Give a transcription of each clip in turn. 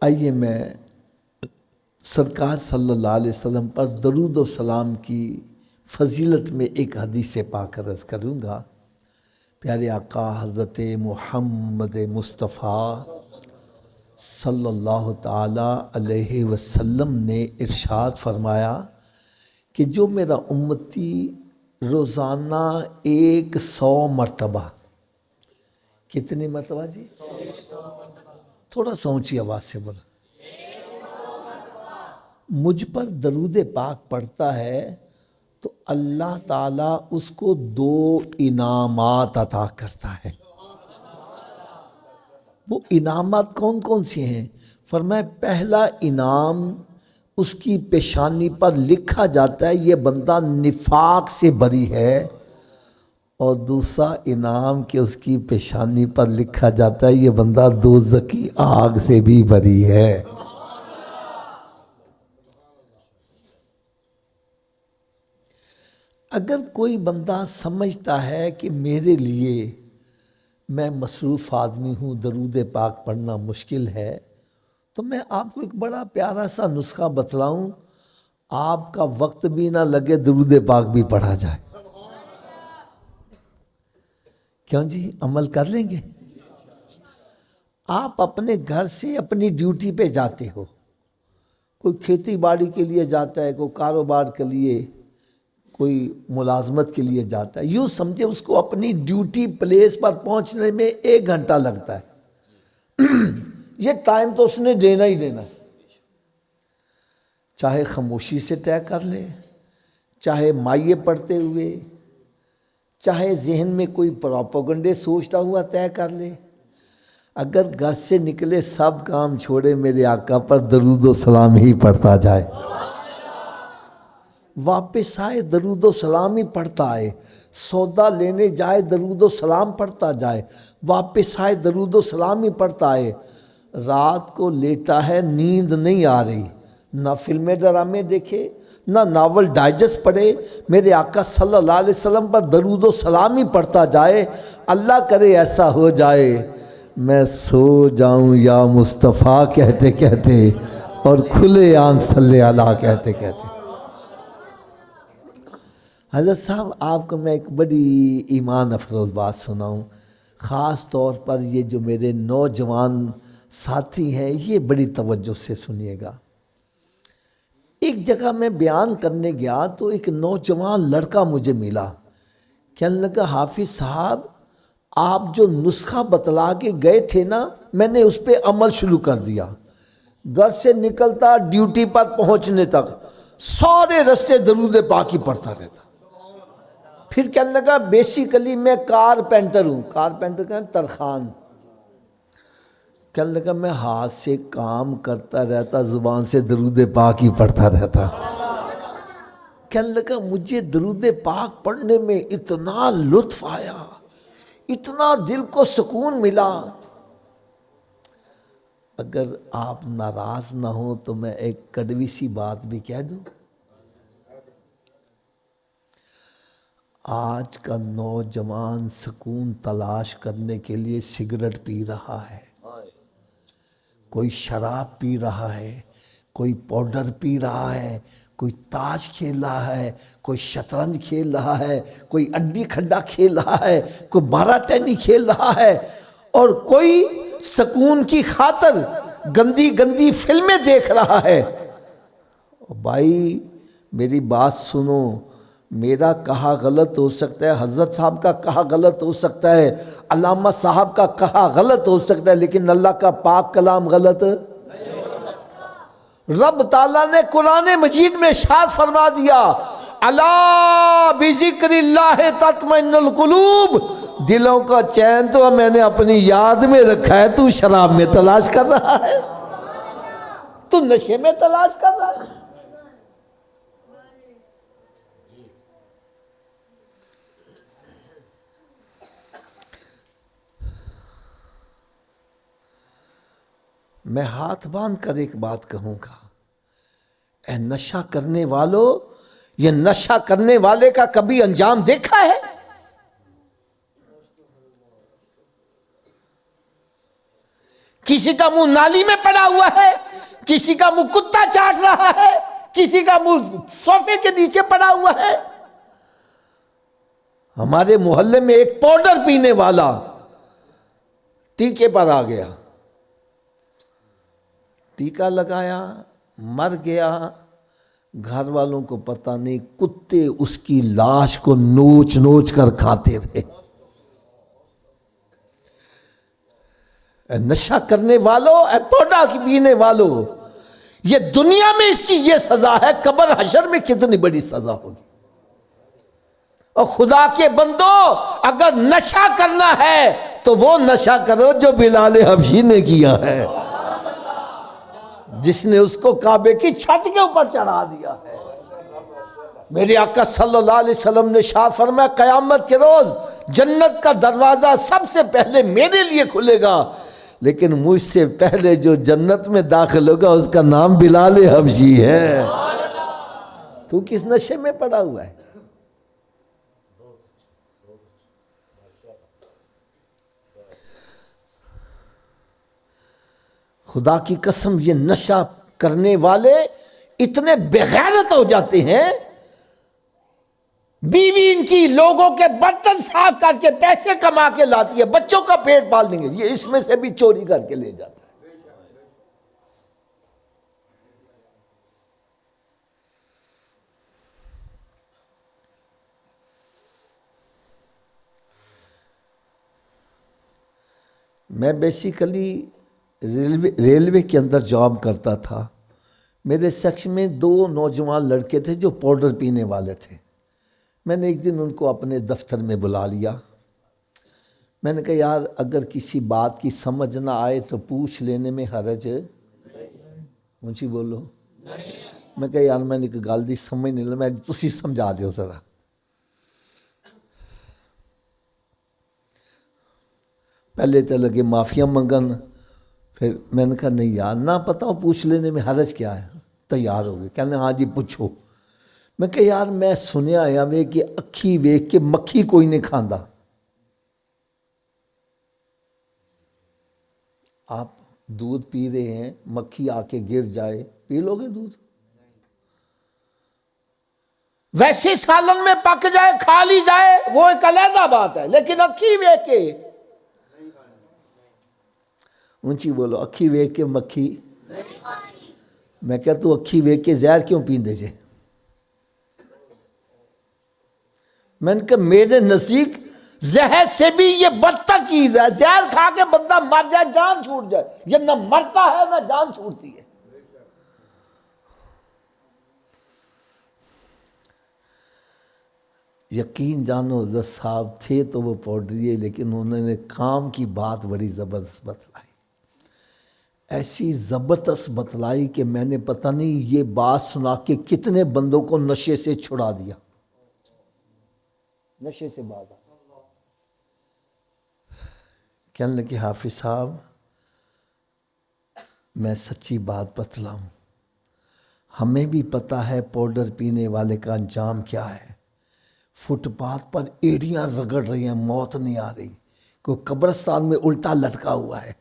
آئیے میں سرکار صلی اللہ علیہ وسلم پر درود و سلام کی فضیلت میں ایک حدیث پاک عرض کروں گا۔ پیارے آقا حضرت محمد مصطفیٰ صلی اللہ تعالی علیہ وسلم نے ارشاد فرمایا کہ جو میرا امتی روزانہ 100 مرتبہ، کتنی مرتبہ جی؟ تھوڑا سا اونچی آواز سے بولا، مجھ پر درود پاک پڑھتا ہے تو اللہ تعالیٰ اس کو 2 انعامات عطا کرتا ہے۔ وہ انعامات کون کون سی ہیں؟ فرمایا پہلا انعام اس کی پیشانی پر لکھا جاتا ہے یہ بندہ نفاق سے بری ہے، اور دوسرا انعام کہ اس کی پیشانی پر لکھا جاتا ہے یہ بندہ دوزخ کی آگ سے بھی بری ہے۔ اگر کوئی بندہ سمجھتا ہے کہ میرے لیے، میں مصروف آدمی ہوں، درود پاک پڑھنا مشکل ہے، تو میں آپ کو ایک بڑا پیارا سا نسخہ بتلاؤں، آپ کا وقت بھی نہ لگے، درود پاک بھی پڑھا جائے۔ کیوں جی، عمل کر لیں گے؟ آپ اپنے گھر سے اپنی ڈیوٹی پہ جاتے ہو، کوئی کھیتی باڑی کے لیے جاتا ہے، کوئی کاروبار کے لیے، کوئی ملازمت کے لیے جاتا ہے، یوں سمجھے اس کو اپنی ڈیوٹی پلیس پر پہنچنے میں 1 گھنٹہ لگتا ہے۔ یہ ٹائم تو اس نے دینا ہی دینا، چاہے خاموشی سے طے کر لے، چاہے مائع پڑھتے ہوئے، چاہے ذہن میں کوئی پروپیگنڈے سوچتا ہوا طے کر لے۔ اگر گھر سے نکلے سب کام چھوڑے میرے آقا پر درود و سلام ہی پڑھتا جائے، واپس آئے درود و سلام ہی پڑھتا آئے، سودا لینے جائے درود و سلام پڑھتا جائے، واپس آئے درود و سلام ہی پڑھتا آئے۔ رات کو لیٹا ہے، نیند نہیں آ رہی، نہ فلمیں ڈرامے دیکھے، نہ ناول ڈائجسٹ پڑھے، میرے آقا صلی اللہ علیہ وسلم پر درود و سلام ہی پڑھتا جائے۔ اللہ کرے ایسا ہو جائے میں سو جاؤں یا مصطفیٰ کہتے کہتے، اور کھلے آنکھ صلی اللہ کہتے کہتے۔ حضرت صاحب آپ کو میں ایک بڑی ایمان افروز بات سناؤں، خاص طور پر یہ جو میرے نوجوان ساتھی ہیں یہ بڑی توجہ سے سنیے گا۔ ایک جگہ میں بیان کرنے گیا تو ایک نوجوان لڑکا مجھے ملا، کہنے لگا حافظ صاحب آپ جو نسخہ بتلا کے گئے تھے نا، میں نے اس پہ عمل شروع کر دیا، گھر سے نکلتا ڈیوٹی پر پہنچنے تک سارے رستے درود پاک ہی پڑھتا رہتا۔ پھر کہنے لگا بیسیکلی میں کارپینٹر ہوں، کارپینٹر کہنے ترخان، کہنے لگا میں ہاتھ سے کام کرتا رہتا، زبان سے درود پاک ہی پڑھتا رہتا۔ کہنے لگا مجھے درود پاک پڑھنے میں اتنا لطف آیا، اتنا دل کو سکون ملا۔ اگر آپ ناراض نہ ہوں تو میں ایک کڑوی سی بات بھی کہہ دوں، آج کا نوجوان سکون تلاش کرنے کے لیے سگریٹ پی رہا ہے، کوئی شراب پی رہا ہے، کوئی پاؤڈر پی رہا ہے، کوئی تاش کھیل رہا ہے، کوئی شطرنج کھیل رہا ہے، کوئی اڈی کھڈا کھیل رہا ہے، کوئی بارہ ٹینی کھیل رہا ہے، اور کوئی سکون کی خاطر گندی گندی فلمیں دیکھ رہا ہے۔ بھائی میری بات سنو، میرا کہا غلط ہو سکتا ہے، حضرت صاحب کا کہا غلط ہو سکتا ہے، علامہ صاحب کا کہا غلط ہو سکتا ہے، لیکن اللہ کا پاک کلام غلط نہیں ہو سکتا۔ رب تعالیٰ نے قرآن مجید میں ارشاد فرما دیا، الا بذکر اللہ تطمئن القلوب، دلوں کا چین تو میں نے اپنی یاد میں رکھا ہے، تو شراب میں تلاش کر رہا ہے، تو نشے میں تلاش کر رہا ہے۔ میں ہاتھ باندھ کر ایک بات کہوں گا، اے نشہ کرنے والو، یہ نشہ کرنے والے کا کبھی انجام دیکھا ہے؟ کسی کا منہ نالی میں پڑا ہوا ہے، کسی کا منہ کتا چاٹ رہا ہے، کسی کا منہ صوفے کے نیچے پڑا ہوا ہے۔ ہمارے محلے میں ایک پاؤڈر پینے والا ٹیکے پر آ گیا، ٹیکا لگایا، مر گیا، گھر والوں کو پتہ نہیں، کتے اس کی لاش کو نوچ نوچ کر کھاتے رہے۔ اے نشہ کرنے والوں، اے پوڈا کی پینے والوں، یہ دنیا میں اس کی یہ سزا ہے، قبر حشر میں کتنی بڑی سزا ہوگی۔ اور خدا کے بندو، اگر نشہ کرنا ہے تو وہ نشہ کرو جو بلال حبشی نے کیا ہے، جس نے اس کو کعبے کی چھت کے اوپر چڑھا دیا ہے۔ میرے آقا صلی اللہ علیہ وسلم نے ارشاد فرمایا، قیامت کے روز جنت کا دروازہ سب سے پہلے میرے لیے کھلے گا، لیکن مجھ سے پہلے جو جنت میں داخل ہوگا اس کا نام بلال حبشی ہے۔ تو کس نشے میں پڑا ہوا ہے؟ خدا کی قسم، یہ نشہ کرنے والے اتنے بےغیرت ہو جاتے ہیں، بیوی ان کی لوگوں کے برتن صاف کر کے پیسے کما کے لاتی ہے، بچوں کا پیٹ پال دیں گے، یہ اس میں سے بھی چوری کر کے لے جاتا ہے۔ میں بیسیکلی ریلوے کے اندر جاب کرتا تھا۔ میرے سیکشن میں 2 نوجوان لڑکے تھے جو پاؤڈر پینے والے تھے۔ میں نے ایک دن ان کو اپنے دفتر میں بلا لیا۔ میں نے کہا یار اگر کسی بات کی سمجھ نہ آئے تو پوچھ لینے میں حرج مجھے بولو۔ میں کہا یار میں نے ایک گل دی سمجھ نہیں لگا، تسی سمجھا دیو ذرا۔ پہلے تو لگے معافیاں منگن، پھر میں نے کہا نہیں یار نہ پتہ ہو پوچھ لینے میں حرج کیا ہے، تیار ہو گئے، کہنے ہاں جی پوچھو۔ میں کہا یار میں سنیا آیا وے کہ اکھی ویکھ کے مکھی کوئی نہیں کھاندا، آپ دودھ پی رہے ہیں، مکھی آ کے گر جائے، پی لو گے دودھ؟ ویسے سالن میں پک جائے کھا لی جائے وہ ایک علیحدہ بات ہے، لیکن اکھی ویکھ کے، اونچی بولو، اکھی ویکھ کے مکھی۔ میں کہا تو اکھی ویکھ کے زہر کیوں پیندے جے؟ میں نے کہا میرے نزدیک زہر سے بھی یہ بدتر چیز ہے، زہر کھا کے بندہ مر جائے جان چھوٹ جائے، یہ نہ مرتا ہے نہ جان چھوٹتی ہے۔ یقین جانو حضرت صاحب تھے تو وہ پاؤڈریے، لیکن انہوں نے کام کی بات بڑی زبردست بتلائی، ایسی زبردست بتلائی کہ میں نے پتہ نہیں یہ بات سنا کے کتنے بندوں کو نشے سے چھڑا دیا، نشے سے باز۔ کہنے لگے حافظ صاحب میں سچی بات بتلاؤں، ہمیں بھی پتہ ہے پاؤڈر پینے والے کا انجام کیا ہے، فٹ پاتھ پر ایڑیاں رگڑ رہی ہیں، موت نہیں آ رہی، کوئی قبرستان میں الٹا لٹکا ہوا ہے۔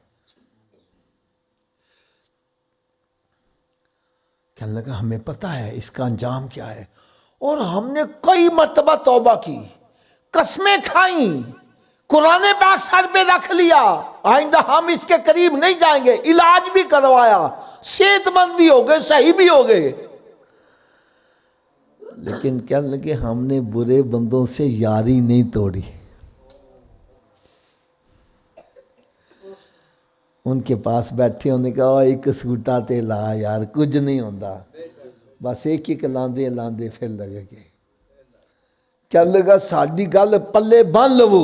کہنے لگا ہمیں پتہ ہے اس کا انجام کیا ہے، اور ہم نے کئی مرتبہ توبہ کی، قسمیں کھائیں، قرآن پاک سر پہ رکھ لیا، آئندہ ہم اس کے قریب نہیں جائیں گے، علاج بھی کروایا، صحت مند بھی ہو گئے، صحیح بھی ہو گئے، لیکن کہنے لگے ہم نے برے بندوں سے یاری نہیں توڑی۔ ان کے پاس بیٹھے انہوں نے کہا ایک سوٹا تے لا یار کچھ نہیں ہوتا، بس ایک لاندے لاندے پھر لگے گئے۔ کہنے لگا ساڈی گل پلے بن لو،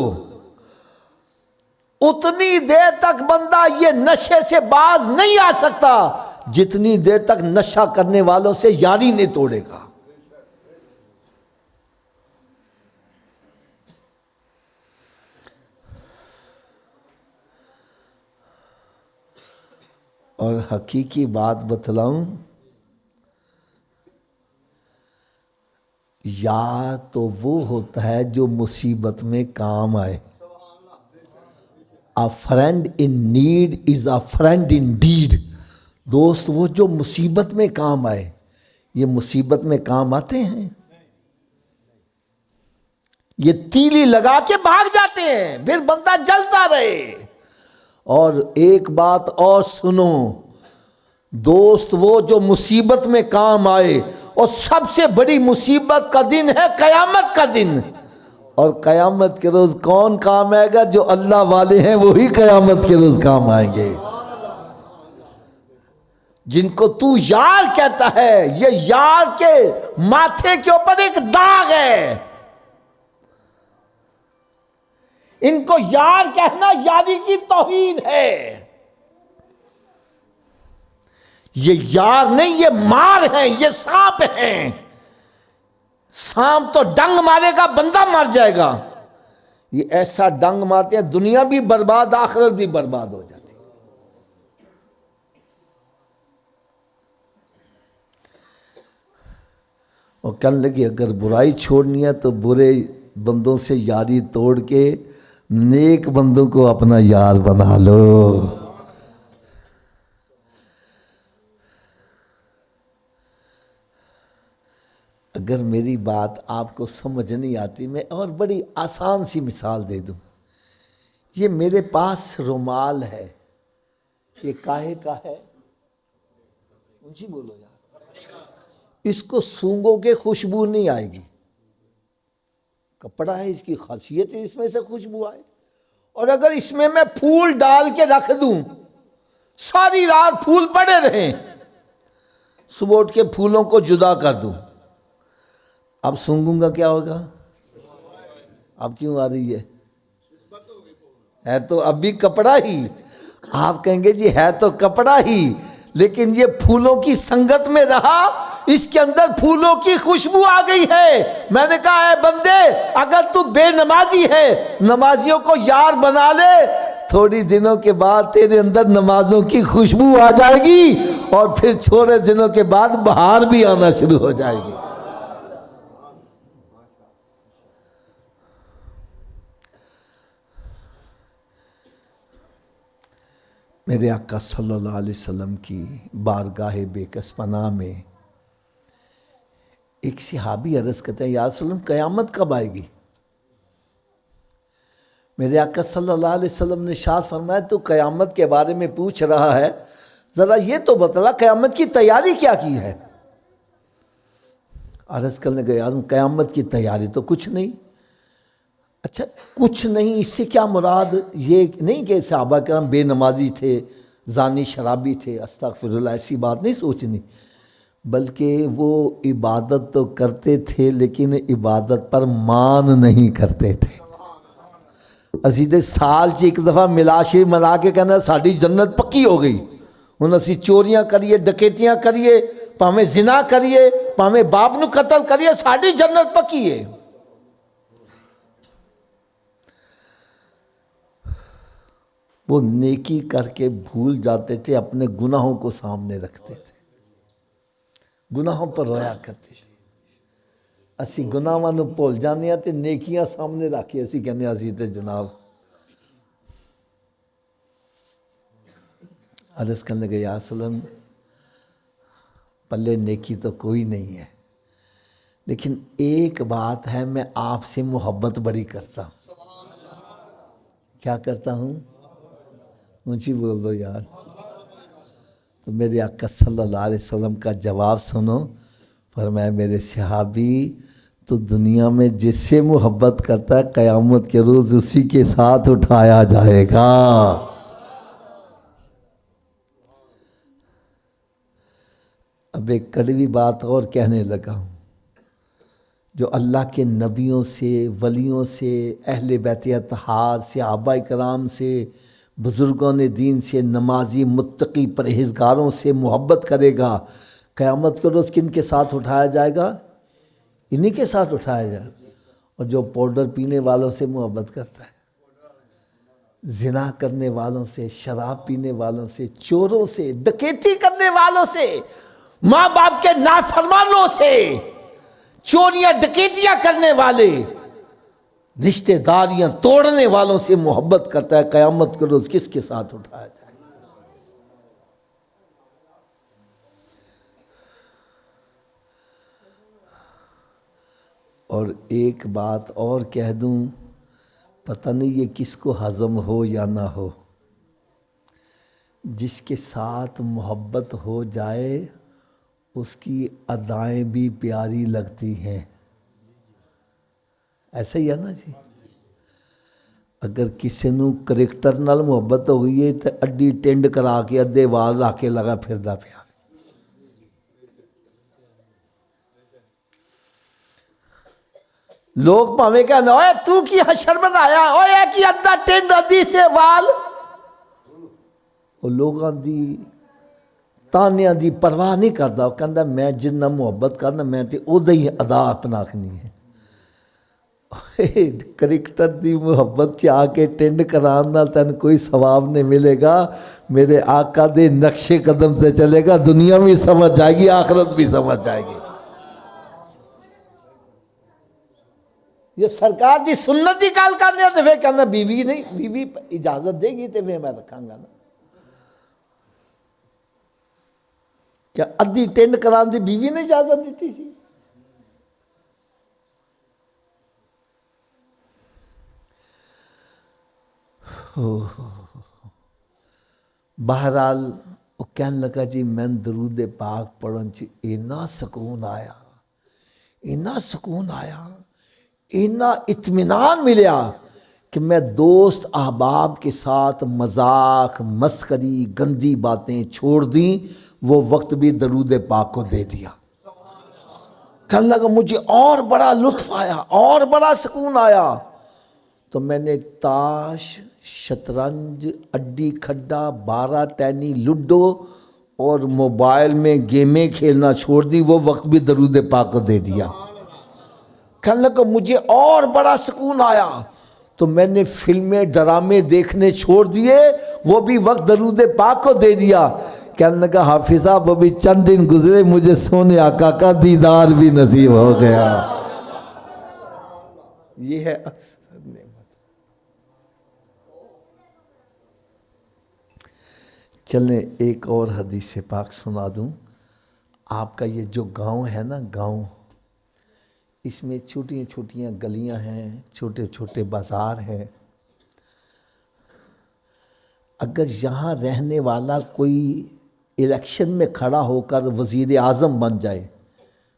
اتنی دیر تک بندہ یہ نشے سے باز نہیں آ سکتا جتنی دیر تک نشہ کرنے والوں سے یاری نہیں توڑے گا۔ اور حقیقی بات بتلاؤں، یار تو وہ ہوتا ہے جو مصیبت میں کام آئے۔ A friend in need is a friend indeed. دوست وہ جو مصیبت میں کام آئے. یہ مصیبت میں کام آتے ہیں؟ یہ تیلی لگا کے بھاگ جاتے ہیں، پھر بندہ جلتا رہے. اور ایک بات اور سنو، دوست وہ جو مصیبت میں کام آئے، اور سب سے بڑی مصیبت کا دن ہے قیامت کا دن. اور قیامت کے روز کون کام آئے گا؟ جو اللہ والے ہیں وہی قیامت کے روز کام آئیں گے. جن کو تو یار کہتا ہے، یہ یار کے ماتھے کے اوپر ایک داغ ہے. ان کو یار کہنا یاری کی توہین ہے. یہ یار نہیں، یہ مار ہیں، یہ سانپ ہیں. سانپ تو ڈنگ مارے گا بندہ مر جائے گا، یہ ایسا ڈنگ مارتے ہیں دنیا بھی برباد آخرت بھی برباد ہو جاتی. اور کہنے لگی اگر برائی چھوڑنی ہے تو برے بندوں سے یاری توڑ کے نیک بندوں کو اپنا یار بنا لو. اگر میری بات آپ کو سمجھ نہیں آتی، میں اور بڑی آسان سی مثال دے دوں. یہ میرے پاس رومال ہے، یہ کاہے کا ہے؟ اونچی بولو یار. اس کو سونگو کے خوشبو نہیں آئے گی. کپڑا ہے، اس کی خاصیت ہے اس میں سے خوشبو آئے. اور اگر اس میں پھول ڈال کے رکھ دوں، ساری رات پھول پڑے رہیں، صبح اٹھ کے پھولوں کو جدا کر دوں، اب سونگوں گا کیا ہوگا؟ اب کیوں آ رہی ہے تو اب بھی کپڑا ہی. آپ کہیں گے جی ہے تو کپڑا ہی، لیکن یہ پھولوں کی سنگت میں رہا، اس کے اندر پھولوں کی خوشبو آ گئی ہے. میں نے کہا اے بندے، اگر تو بے نمازی ہے، نمازیوں کو یار بنا لے، تھوڑی دنوں کے بعد تیرے اندر نمازوں کی خوشبو آ جائے گی، اور پھر تھوڑے دنوں کے بعد بہار بھی آنا شروع ہو جائے گی. میرے آقا صلی اللہ علیہ وسلم کی بارگاہ بے کس پناہ میں ایک صحابی عرض کرتے ہیں، یا رسول اللہ قیامت کب آئے گی؟ میرے آقا صلی اللہ علیہ وسلم نے ارشاد فرمایا تو قیامت کے بارے میں پوچھ رہا ہے، ذرا یہ تو بتلا قیامت کی تیاری کیا کی ہے؟ عرض کرنے گیا قیامت کی تیاری تو کچھ نہیں. اچھا کچھ نہیں، اس سے کیا مراد؟ یہ نہیں کہ صحابہ کرام بے نمازی تھے، زانی شرابی تھے، استغفر اللہ، ایسی بات نہیں سوچنی، بلکہ وہ عبادت تو کرتے تھے لیکن عبادت پر مان نہیں کرتے تھے. اسی تے سال چ ایک دفعہ ملاشی ملا کے کہنا ساڑی جنت پکی ہو گئی. ہن اسی چوریاں کریے، ڈکیتیاں کریے، پاویں زنا کریے، پاویں باپ نو قتل کریے، ساڑی جنت پکی ہے. وہ نیکی کر کے بھول جاتے تھے، اپنے گناہوں کو سامنے رکھتے تھے، گناہوں پر رویا کرتے تھے. اسی گناہاں نو بھول جانے ہیں تے نیکیاں سامنے رکھ کے اسی کہنے اسی تے جناب. عرض کرنے لگے یا سلم پلے نیکی تو کوئی نہیں ہے، لیکن ایک بات ہے، میں آپ سے محبت بڑی کرتا ہوں. کیا کرتا ہوں؟ اونچی بول دو یار. تو میرے آقا صلی اللہ علیہ وسلم کا جواب سنو. فرمایا میرے صحابی، تو دنیا میں جس سے محبت کرتا ہے قیامت کے روز اسی کے ساتھ اٹھایا جائے گا. اب ایک کڑوی بات اور کہنے لگا ہوں. جو اللہ کے نبیوں سے، ولیوں سے، اہل بیت اطہار سے، صحابہ کرام سے، بزرگوں دین سے، نمازی متقی پرہیزگاروں سے محبت کرے گا، قیامت کے روز کن کے ساتھ اٹھایا جائے گا؟ انہی کے ساتھ اٹھایا جائے گا. اور جو پاؤڈر پینے والوں سے محبت کرتا ہے، زنا کرنے والوں سے، شراب پینے والوں سے، چوروں سے، ڈکیتی کرنے والوں سے، ماں باپ کے نافرمانوں سے، چوریاں ڈکیتیاں کرنے والے، رشتے داریاں توڑنے والوں سے محبت کرتا ہے، قیامت کے روز کس کے ساتھ اٹھایا جائے؟ اور ایک بات اور کہہ دوں، پتہ نہیں یہ کس کو ہضم ہو یا نہ ہو، جس کے ساتھ محبت ہو جائے اس کی ادائیں بھی پیاری لگتی ہیں، ایسا ہی ہے نا جی؟ اگر کسی نو کریکٹر نال محبت ہو گئی ہے تو اڈی ٹینڈ کرا کے ادھے وال لا کے لگا پھردا پیا۔ لوگ پاویں کہنا اوے تو کی حشر بنایا، اوے کی ادھا ٹینڈ ادھی سے وال، وہ لوگاں دی تانیاں دی پرواہ نہیں کردا، وہ کہندا میں جنہ محبت کرنا میں تے اودے ہی ادا اپنا رکھنی ہے۔ کریکٹر دی محبت چ آ کے ٹینڈ کران نال تین کوئی ثواب نہیں ملے گا، میرے آقا دے نقش قدم سے چلے گا، دنیا بھی سمجھ جائے گی، آخرت بھی سمجھ جائے گی۔ یہ سرکار دی سنت دی گل کرنے تو پھر کہنا بیوی نہیں، بیوی اجازت دے گی تو پھر میں رکھاں گا نا۔ کیا ادھی ٹینڈ کران دی بیوی نے اجازت دیتی سی؟ بہرحال وہ کہنے لگا جی میں درود پاک پڑھن چ اینا سکون آیا، اینا سکون آیا، اینا اطمینان ملیا کہ میں دوست احباب کے ساتھ مذاق مسخری گندی باتیں چھوڑ دیں، وہ وقت بھی درود پاک کو دے دیا۔ کہنے لگا مجھے اور بڑا لطف آیا، اور بڑا سکون آیا، تو میں نے تاش، شطرنج، اڈی کھڈا، 12 ٹینی، لوڈو اور موبائل میں گیمیں کھیلنا چھوڑ دی، وہ وقت بھی درود پاک کو دے دیا۔ کہنے لگا مجھے اور بڑا سکون آیا تو میں نے فلمیں ڈرامے دیکھنے چھوڑ دیے، وہ بھی وقت درود پاک کو دے دیا۔ کہنے لگا حافظ صاحب ابھی چند دن گزرے مجھے سونے آقا کا دیدار بھی نصیب ہو گیا۔ یہ ہے نعمت۔ چلیں ایک اور حدیث پاک سنا دوں۔ آپ کا یہ جو گاؤں ہے نا، گاؤں، اس میں چھوٹی چھوٹیاں گلیاں ہیں، چھوٹے چھوٹے بازار ہیں۔ اگر یہاں رہنے والا کوئی الیکشن میں کھڑا ہو کر وزیر اعظم بن جائے،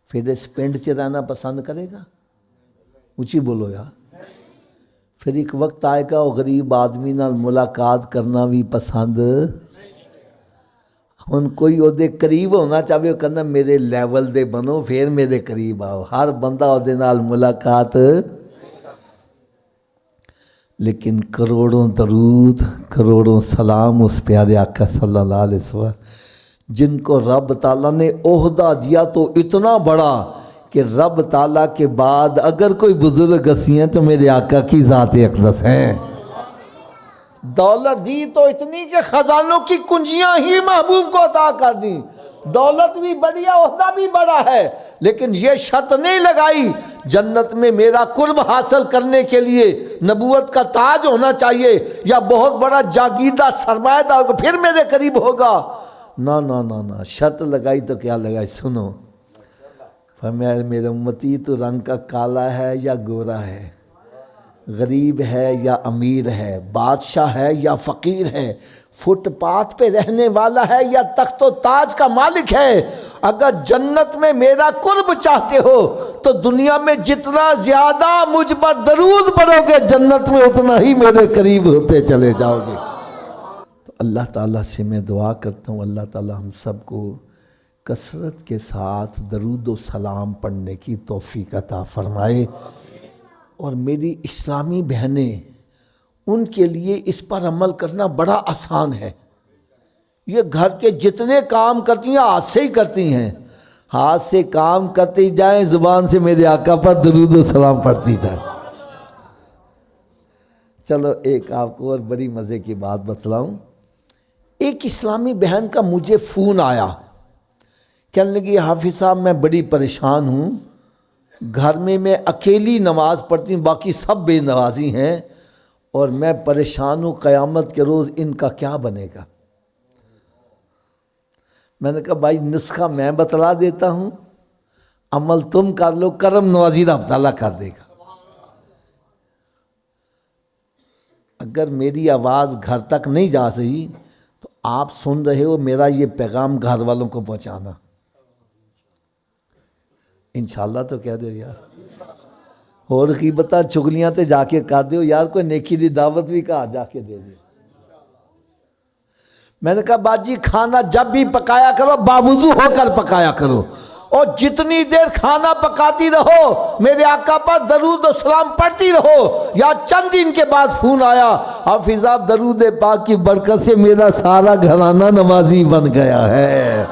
پھر اس پنڈ چ رہنا پسند کرے گا؟ اونچی بولو یار۔ پھر ایک وقت آئے گا وہ غریب آدمی نال ملاقات کرنا بھی پسند۔ ہن کوئی وہ دے قریب ہونا چاہے، وہ کہنا میرے لیول دے بنو پھر میرے قریب آؤ، ہر بندہ وہ دے نال ملاقات۔ لیکن کروڑوں درود کروڑوں سلام اس پیارے آقا صلی اللہ علیہ وسلم جن کو رب تعالیٰ نے عہدہ دیا تو اتنا بڑا کہ رب تعالیٰ کے بعد اگر کوئی بزرگ ہستی ہیں تو میرے آقا کی ذات اقدس ہیں۔ دولت دی تو اتنی کہ خزانوں کی کنجیاں ہی محبوب کو عطا کر دیں، دولت بھی بڑی ہے، عہدہ بھی بڑا ہے، لیکن یہ شرط نہیں لگائی جنت میں میرا قرب حاصل کرنے کے لیے نبوت کا تاج ہونا چاہیے یا بہت بڑا جاگیردہ سرمایہ دار پھر میرے قریب ہوگا۔ نہ نہ نہ نہ، شرط لگائی تو کیا لگائی، سنو۔ فرمایا میرے امتی تو رنگ کا کالا ہے یا گورا ہے، غریب ہے یا امیر ہے، بادشاہ ہے یا فقیر ہے، فٹ پاتھ پہ رہنے والا ہے یا تخت و تاج کا مالک ہے، اگر جنت میں میرا قرب چاہتے ہو تو دنیا میں جتنا زیادہ مجھ پر درود پڑھو گے جنت میں اتنا ہی میرے قریب ہوتے چلے جاؤ گے۔ تو اللہ تعالیٰ سے میں دعا کرتا ہوں اللہ تعالیٰ ہم سب کو کثرت کے ساتھ درود و سلام پڑھنے کی توفیق عطا فرمائے، اور میری اسلامی بہنیں ان کے لیے اس پر عمل کرنا بڑا آسان ہے۔ یہ گھر کے جتنے کام کرتی ہیں ہاتھ سے ہی کرتی ہیں، ہاتھ سے کام کرتی جائیں، زبان سے میرے آقا پر درود و سلام پڑھتی جائیں۔ چلو ایک آپ کو اور بڑی مزے کی بات بتلاؤں۔ ایک اسلامی بہن کا مجھے فون آیا، کہنے لگی حافظ صاحب میں بڑی پریشان ہوں، گھر میں اکیلی نماز پڑھتی ہوں، باقی سب بے نمازی ہیں، اور میں پریشان ہوں قیامت کے روز ان کا کیا بنے گا۔ میں نے کہا بھائی نسخہ میں بتلا دیتا ہوں، عمل تم کر لو، کرم نوازی رب تعالیٰ کر دے گا۔ اگر میری آواز گھر تک نہیں جا رہی تو آپ سن رہے ہو، میرا یہ پیغام گھر والوں کو پہنچانا انشاءاللہ تو کہہ دو یار، اور کی بتا چگلیاں تے جا کے کر دیو یار، کوئی نیکی دی دعوت بھی کہا جا کے دے دیو۔ میں نے کہا باجی کھانا جب بھی پکایا کرو باوضو ہو کر پکایا کرو، اور جتنی دیر کھانا پکاتی رہو میرے آقا پر درود و سلام پڑھتی رہو۔ یا چند دن کے بعد فون آیا، حافظ صاحب درود پاک کی برکت سے میرا سارا گھرانہ نمازی بن گیا ہے۔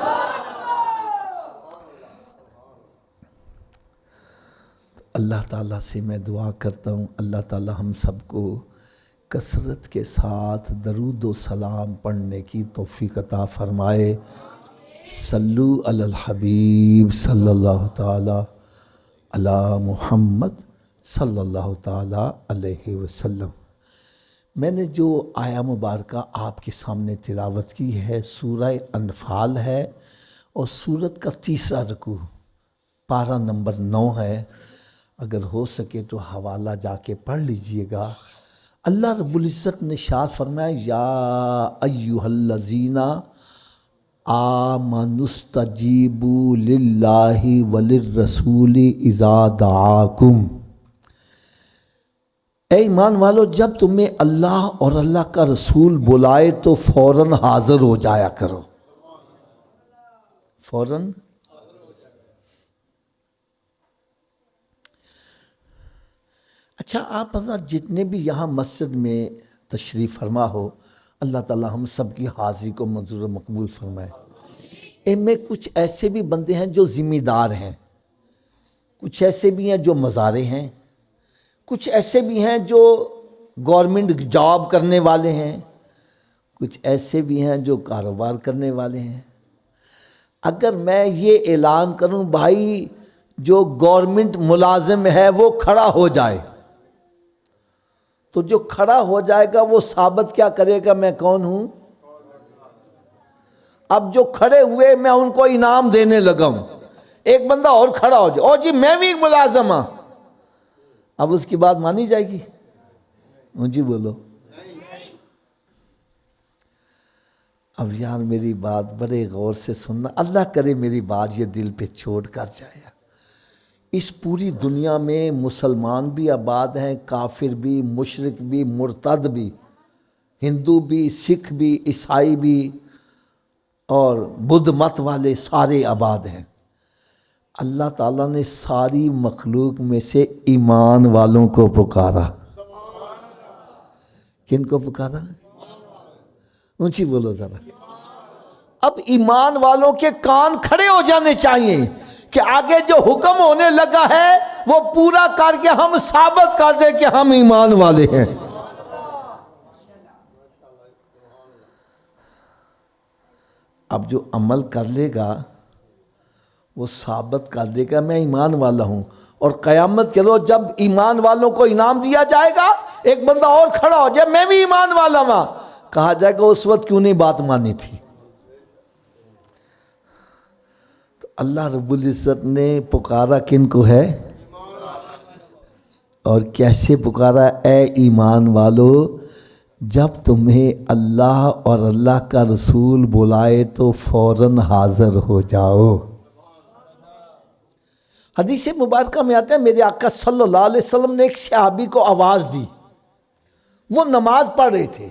اللہ تعالیٰ سے میں دعا کرتا ہوں اللہ تعالیٰ ہم سب کو کثرت کے ساتھ درود و سلام پڑھنے کی توفیق عطا فرمائے۔ صلو علی الحبیب صلی اللہ تعالیٰ علی محمد صلی اللہ تعالیٰ علیہ وسلم۔ میں نے جو آیہ مبارکہ آپ کے سامنے تلاوت کی ہے سورہ انفال ہے، اور سورت کا تیسرا رکوع پارہ نمبر 9 ہے۔ اگر ہو سکے تو حوالہ جا کے پڑھ لیجئے گا۔ اللہ رب العزت نے ارشاد فرمایا یا ایہا الذین آمنوا استجیبوا للہ وللرسول اذا دعاکم، اے ایمان والو جب تمہیں اللہ اور اللہ کا رسول بلائے تو فوراً حاضر ہو جایا کرو، فوراً۔ اچھا آپ حضرات جتنے بھی یہاں مسجد میں تشریف فرما ہو، اللہ تعالی ہم سب کی حاضری کو منظور و مقبول فرمائے۔ ان میں کچھ ایسے بھی بندے ہیں جو ذمہ دار ہیں، کچھ ایسے بھی ہیں جو مزارے ہیں، کچھ ایسے بھی ہیں جو گورنمنٹ جاب کرنے والے ہیں، کچھ ایسے بھی ہیں جو کاروبار کرنے والے ہیں۔ اگر میں یہ اعلان کروں بھائی جو گورنمنٹ ملازم ہے وہ کھڑا ہو جائے، تو جو کھڑا ہو جائے گا وہ ثابت کیا کرے گا میں کون ہوں؟ اب جو کھڑے ہوئے میں ان کو انعام دینے لگا ہوں، ایک بندہ اور کھڑا ہو جائے اور جی میں بھی ایک ملازم ہوں، اب اس کی بات مانی جائے گی؟ جی بولو۔ اب یار میری بات بڑے غور سے سننا، اللہ کرے میری بات یہ دل پہ چھوڑ کر جائے۔ اس پوری دنیا میں مسلمان بھی آباد ہیں، کافر بھی، مشرک بھی، مرتد بھی، ہندو بھی، سکھ بھی، عیسائی بھی، اور بدھ مت والے سارے آباد ہیں۔ اللہ تعالیٰ نے ساری مخلوق میں سے ایمان والوں کو پکارا۔ کن کو پکارا؟ اونچی بولو ذرا۔ اب ایمان والوں کے کان کھڑے ہو جانے چاہیے کہ آگے جو حکم ہونے لگا ہے وہ پورا کر کے ہم ثابت کر دیں کہ ہم ایمان والے ہیں۔ اب جو عمل کر لے گا وہ ثابت کر دے گا میں ایمان والا ہوں، اور قیامت کے روز جب ایمان والوں کو انعام دیا جائے گا ایک بندہ اور کھڑا ہو جائے میں بھی ایمان والا ہوں، کہا جائے گا اس وقت کیوں نہیں بات مانی تھی؟ تو اللہ رب العزت نے پکارا کن کو ہے اور کیسے پکارا؟ اے ایمان والو جب تمہیں اللہ اور اللہ کا رسول بلائے تو فوراً حاضر ہو جاؤ۔ حدیث مبارکہ میں آتا ہے میرے آقا صلی اللہ علیہ وسلم نے ایک صحابی کو آواز دی، وہ نماز پڑھ رہے تھے۔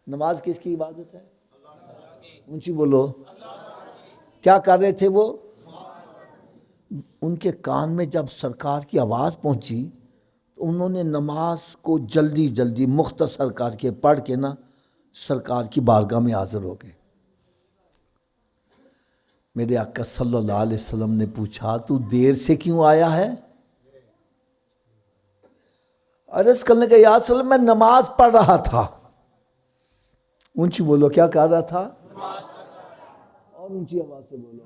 نماز کس کی عبادت ہے؟ اونچی بولو۔ کیا کر رہے تھے وہ؟ ان کے کان میں جب سرکار کی آواز پہنچی تو انہوں نے نماز کو جلدی جلدی مختصر کر کے پڑھ کے نا سرکار کی بارگاہ میں حاضر ہو گئے۔ میرے آقا صلی اللہ علیہ وسلم نے پوچھا تو دیر سے کیوں آیا ہے؟ عرض کرنے کا یا رسول اللہ میں نماز پڑھ رہا تھا۔ اونچی بولو کیا کر رہا تھا؟ اور اونچی آواز سے بولو۔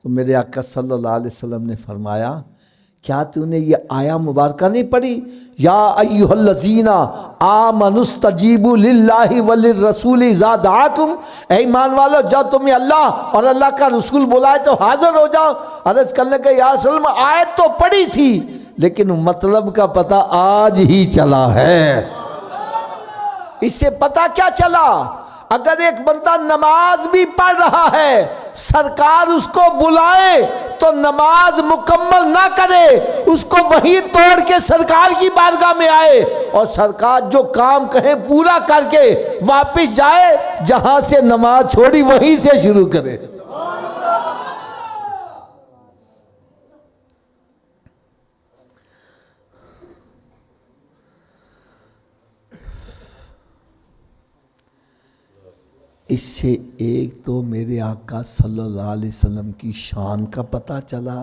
تو میرے آقا صلی اللہ علیہ وسلم نے فرمایا کیا تو نے یہ آیا مبارکہ نہیں پڑھی؟ یا ایھا الذین آمنوا استجیبوا للہ وللرسول اذا دعاکم، اے ایمان والو جب تمہیں اللہ اور اللہ کا رسول بلائے تو حاضر ہو جاؤ۔ عرض کرنے کے یا رسول اللہ آیت تو پڑھی تھی لیکن مطلب کا پتہ آج ہی چلا ہے۔ اس سے پتہ کیا چلا؟ اگر ایک بندہ نماز بھی پڑھ رہا ہے، سرکار اس کو بلائے تو نماز مکمل نہ کرے، اس کو وہیں توڑ کے سرکار کی بارگاہ میں آئے اور سرکار جو کام کہیں پورا کر کے واپس جائے، جہاں سے نماز چھوڑی وہیں سے شروع کرے۔ اس سے ایک تو میرے آقا صلی اللہ علیہ وسلم کی شان کا پتہ چلا،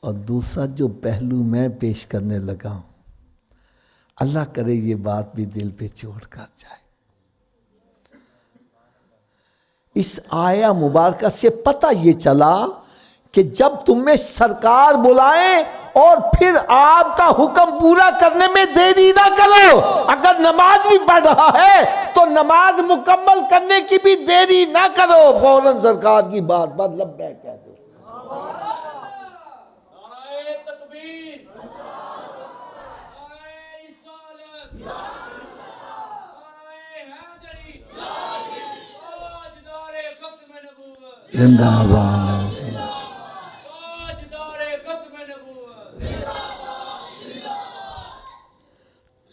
اور دوسرا جو پہلو میں پیش کرنے لگا ہوں، اللہ کرے یہ بات بھی دل پہ چوٹ کر جائے۔ اس آیہ مبارکہ سے پتہ یہ چلا کہ جب تمہیں سرکار بلائیں اور پھر آپ کا حکم پورا کرنے میں دیری نہ کرو۔ اگر نماز بھی پڑھ رہا ہے تو نماز مکمل کرنے کی بھی دیری نہ کرو، فوراً سرکار کی بات پر لبیک کہہ دو۔ نعرہ تکبیر، نعرہ رسالت، نعرہ حیدری، تاجدار ختم نبوت، زندہ باد۔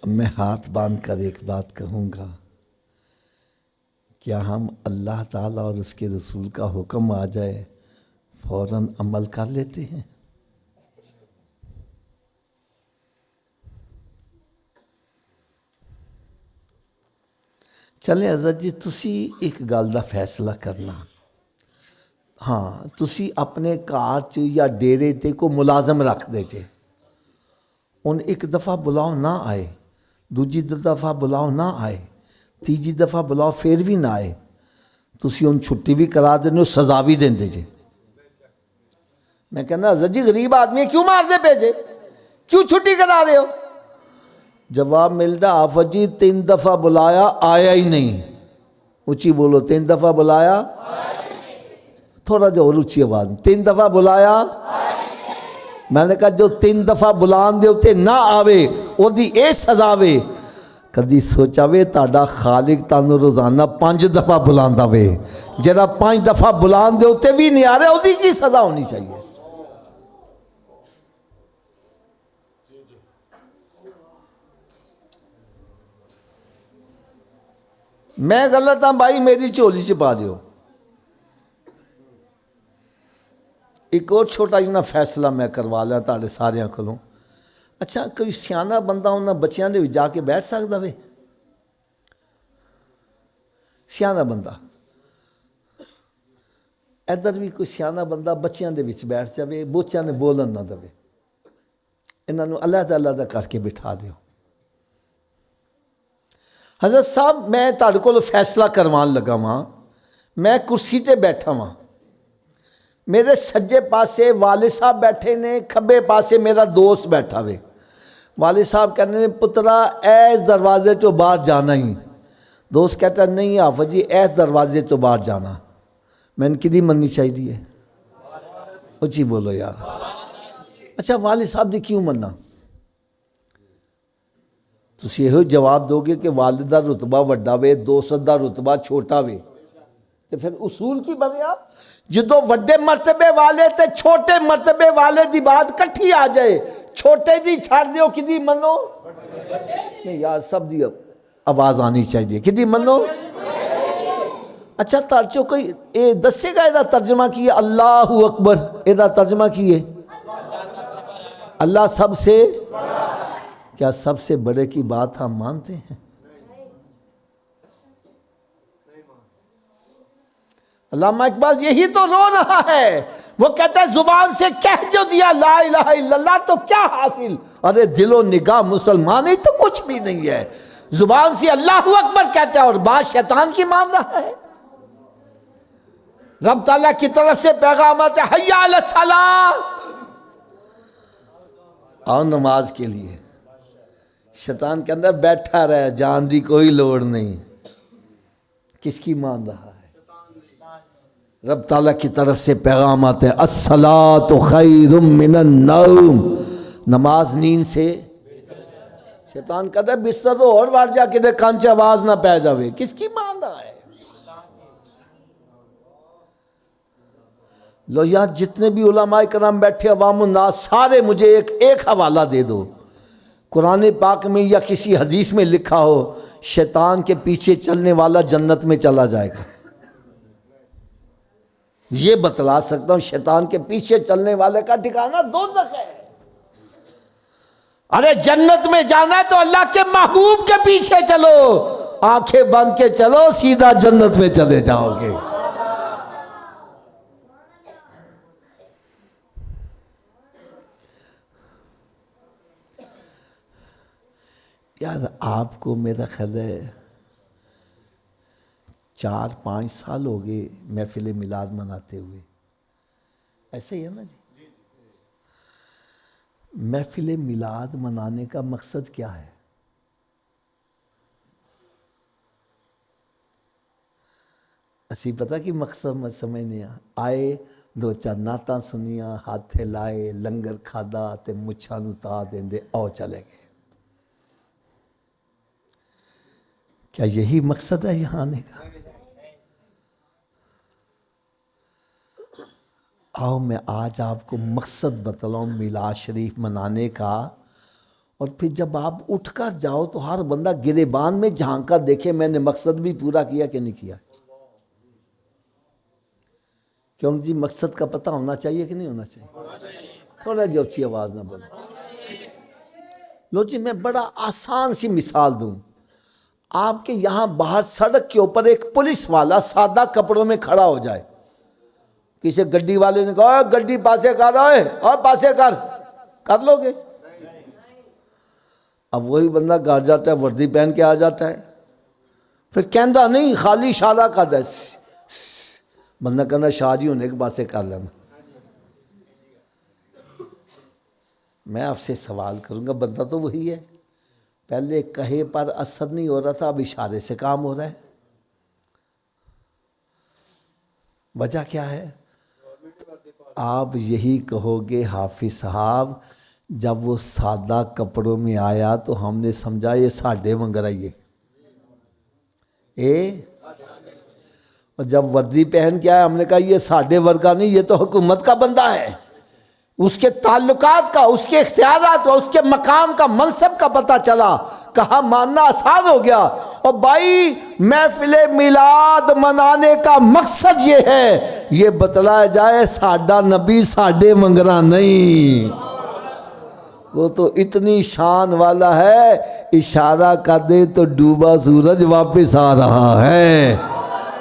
میں ہاتھ باندھ کر ایک بات کہوں گا، کیا ہم اللہ تعالیٰ اور اس کے رسول کا حکم آ جائے فوراً عمل کر لیتے ہیں؟ چلیں حضرت جی تسی ایک گل دا فیصلہ کرنا، ہاں تسی اپنے کار چ یا ڈیرے تے کو ملازم رکھ دے جے، ان ایک دفعہ بلاؤ نہ آئے، دوجی دفعہ بلاؤ نہ آئے، تیجی دفعہ بلاؤ پھر بھی نہ آئے، تسی ان چھٹی بھی کرا دینے سزا بھی دیں دے جے۔ میں کہنا حضرت جی غریب آدمی کیوں مار دے بھیجے، کیوں چھٹی کرا رہے ہو؟ جواب مل رہا آفت جی 3 دفعہ بلایا آیا ہی نہیں۔ اونچی بولو 3 دفعہ بلایا، تھوڑا جو اور اونچی آواز، 3 دفعہ بلایا۔ میں نے کہا جو 3 دفعہ بلان دے ہوتے نہ آوے وہ دی اے سزا وے، کدی سوچا وے تاڑا خالق تانو روزانہ 5 دفعہ بلاندا وے، جڑا 5 دفعہ بلان دے ہوتے بھی نہیں آ رہے وہ دی کی سزا ہونی چاہیے؟ میں غلط ہاں بھائی، میری چولی چھپا رہے ہو۔ ایک اور چھوٹا جنا فیصلہ میں کروا لیا تاڑے ساریاں کھلوں۔ اچھا کوئی سیانہ بندہ انہاں بچیاں دے جا کے بیٹھ سکدا وے؟ سیانہ بندہ ادھر بھی کوئی سیانہ بندہ بچیاں دے وچ بیٹھ جاوے، بچیاں نے بولن نہ دے، انہاں نوں علیحدہ علیحدہ کر کے بٹھا لیو۔ حضرت صاحب میں تاڑے کول فیصلہ کروان لگا ہاں، میں کرسی تے بیٹھا ہاں، میرے سجے پاسے والد صاحب بیٹھے نے، کھبے پاسے میرا دوست بیٹھا وے۔ والد صاحب کہنے نے پترا ایس دروازے تو باہر جانا ہی، دوست کہتا نہیں آفت جی ایس دروازے تو باہر جانا، میں ان کی نہیں مننی چاہیے؟ اچھی بولو یار۔ اچھا والد صاحب دی کیوں مننا؟ تسی یہ جواب دو گے کہ والد دا رتبہ وڈا وے، دوست دا رتبہ چھوٹا وے، تو پھر اصول کی بنیا؟ جدو وڈے مرتبے والے تے چھوٹے مرتبے والے دی بات کٹھی آ جائے، چھوٹے دی چھاڑ دیو کدی منو؟ نہیں یار سب دی آواز آنی چاہیے، کدی منو؟ اچھا ترچو کوئی دسے گا ایدہ ترجمہ کیے اللہ اکبر، ایدہ ترجمہ کیے اللہ سب سے، کیا سب سے بڑے کی بات ہم مانتے ہیں؟ علامہ اقبال یہی تو رو رہا ہے، وہ کہتا ہے زبان سے کہہ جو دیا لا الہ الا اللہ تو کیا حاصل، ارے دل و نگاہ مسلمان ہی تو کچھ بھی نہیں ہے، زبان سے اللہ اکبر کہتا ہے اور بات شیطان کی مان رہا ہے۔ رب تعالیٰ کی طرف سے پیغام آتا ہے حی علی الصلاۃ، آؤ نماز کے لیے۔ شیطان کے اندر بیٹھا رہے، جان دی کوئی لوڑ نہیں۔ کس کی مان رہا ہے؟ رب تعالیٰ کی طرف سے پیغام آتے ہیں الصلاۃ خیر من النوم، نماز نیند سے۔ شیطان کہتا ہے بستر تو اور بار جا کے دے کان چ آواز نہ پہ جاوے۔ کس کی مان رہا ہے؟ لو یار جتنے بھی علماء کرام بیٹھے عوام الناس سارے مجھے ایک حوالہ دے دو، قرآن پاک میں یا کسی حدیث میں لکھا ہو شیطان کے پیچھے چلنے والا جنت میں چلا جائے گا۔ یہ بتلا سکتا ہوں شیطان کے پیچھے چلنے والے کا ٹھکانہ دوزخ ہے۔ ارے جنت میں جانا ہے تو اللہ کے محبوب کے پیچھے چلو، آنکھیں بند کے چلو سیدھا جنت میں چلے جاؤ گے۔ یار آپ کو میرا خیال ہے 4-5 سال ہو گئے محفل میلاد مناتے ہوئے، ایسے ہی ہے نا جی؟ محفل میلاد منانے کا مقصد کیا ہے؟ اسی پتہ کہ مقصد سمجھنے آئے، دو چار نعتاں سنیاں، ہاتھ لائے، لنگر کھادا تے مچھاں نوں تا دیندے او چلے گئے۔ کیا یہی مقصد ہے یہاں آنے کا؟ آؤ میں آج آپ کو مقصد بتلاؤں میلاد شریف منانے کا، اور پھر جب آپ اٹھ کر جاؤ تو ہر بندہ گریبان میں جھانک کر دیکھے میں نے مقصد بھی پورا کیا کہ نہیں کیا۔ کیوں جی مقصد کا پتہ ہونا چاہیے کہ نہیں ہونا چاہیے؟ تھوڑا جو اچھی آواز نہ بولو۔ لو جی میں بڑا آسان سی مثال دوں، آپ کے یہاں باہر سڑک کے اوپر ایک پولیس والا سادہ کپڑوں میں کھڑا ہو جائے، کسی گڈی والے نے کہا گڈی پاسے کر رہا ہے اور پاسے کر لو گے؟ اب وہی بندہ گھر جاتا ہے وردی پہن کے آ جاتا ہے، پھر کہندا نہیں خالی اشارہ کر ہے، بندہ کہنا شاہ جی ہونے کے پاسے کر لینا۔ میں آپ سے سوال کروں گا، بندہ تو وہی ہے، پہلے کہے پر اثر نہیں ہو رہا تھا، اب اشارے سے کام ہو رہا ہے۔ وجہ کیا ہے؟ آپ یہی کہو گے حافظ صاحب جب وہ سادہ کپڑوں میں آیا تو ہم نے سمجھا یہ ساڈے ونگر آئیے، اور جب وردی پہن کے آیا ہم نے کہا یہ ساڈے ورگا نہیں، یہ تو حکومت کا بندہ ہے، اس کے تعلقات کا، اس کے اختیارات کا، اس کے مقام کا، منصب کا پتہ چلا، کہا ماننا آسان ہو گیا۔ اور بھائی محفل میلاد منانے کا مقصد یہ ہے یہ بتلایا جائے ساڈا نبی ساڈے منگرا نہیں، وہ تو اتنی شان والا ہے، اشارہ کر دے تو ڈوبا سورج واپس آ رہا ہے،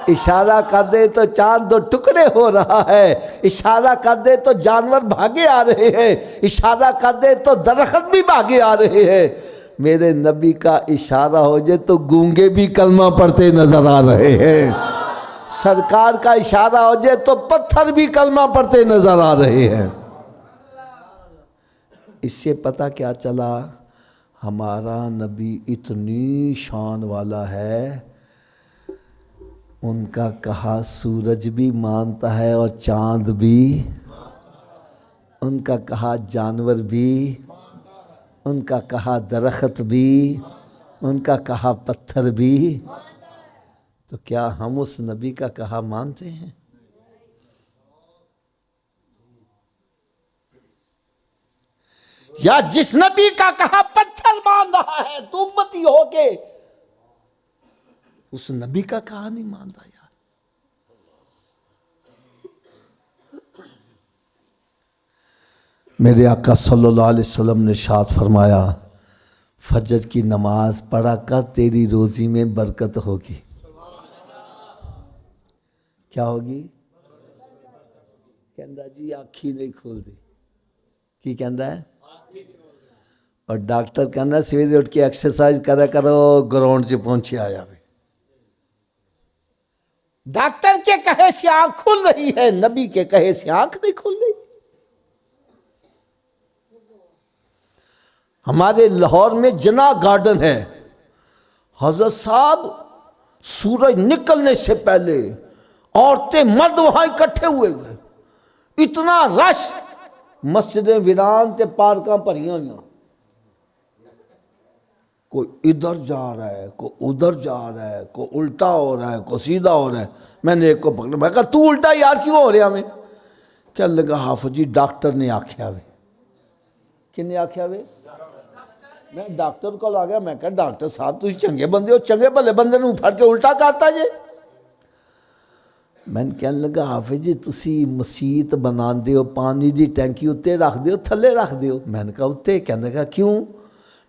اشارہ کر دے تو چاند دو ٹکڑے ہو رہا ہے، اشارہ کر دے تو جانور بھاگے آ رہے ہیں، اشارہ کر دے تو درخت بھی بھاگے آ رہے ہیں۔ میرے نبی کا اشارہ ہو جائے تو گونگے بھی کلمہ پڑھتے نظر آ رہے ہیں، سرکار کا اشارہ ہو جائے تو پتھر بھی کلمہ پڑھتے نظر آ رہے ہیں۔ اس سے پتہ کیا چلا؟ ہمارا نبی اتنی شان والا ہے، ان کا کہا سورج بھی مانتا ہے اور چاند بھی، ان کا کہا جانور بھی، ان کا کہا درخت بھی، ان کا کہا پتھر بھی، تو کیا ہم اس نبی کا کہا مانتے ہیں؟ یا جس نبی کا کہا پتھر مان رہا ہے تو امتی ہو کے اس نبی کا کہا نہیں مان رہا یار۔ میرے آقا صلی اللہ علیہ وسلم نے ارشاد فرمایا فجر کی نماز پڑھا کر تیری روزی میں برکت ہوگی۔ کیا ہوگی؟ کہندا جی آنکھی نہیں کھول دی، کی کہندا ہے؟ اور ڈاکٹر کہنا سویرے اٹھ کے ایکسرسائز کرا کرو گراؤنڈ 'ਚ پہنچے آیا وے، ڈاکٹر کے کہے سے آنکھ کھل رہی ہے، نبی کے کہے سے آنکھ نہیں کھل رہی۔ ہمارے لاہور میں جناح گارڈن ہے، حضرت صاحب سورج نکلنے سے پہلے عورتیں مرد وہاں اکٹھے ہوئے گئے، اتنا رش، مسجدیں ویران تے پارکاں بھریاں ہوئیاں، کوئی ادھر جا رہا ہے، کوئی ادھر جا رہا ہے، کوئی الٹا ہو رہا ہے، کوئی سیدھا ہو رہا ہے۔ میں نے ایک کو پکڑا، میں کہا تو الٹا یار کیوں ہو رہا ہمیں؟ کہنے لگا حافظ جی ڈاکٹر نے آکھیا ہوئے۔ کن نے آکھیا ہوئے؟ میں ڈاکٹر کو آ گیا، میں کہا ڈاکٹر صاحب تسی چنگے بندے ہو، چنگے بھلے بندے نوں پھڑ کے الٹا کرتا جے۔ میں نے کہنے لگا حافظ جی تسی مسیت بنا دیو، پانی دی ٹینکی اتے رکھ دیو تھلے رکھ دیو؟ میں نے کہا اتے۔ کہنے لگا کیوں؟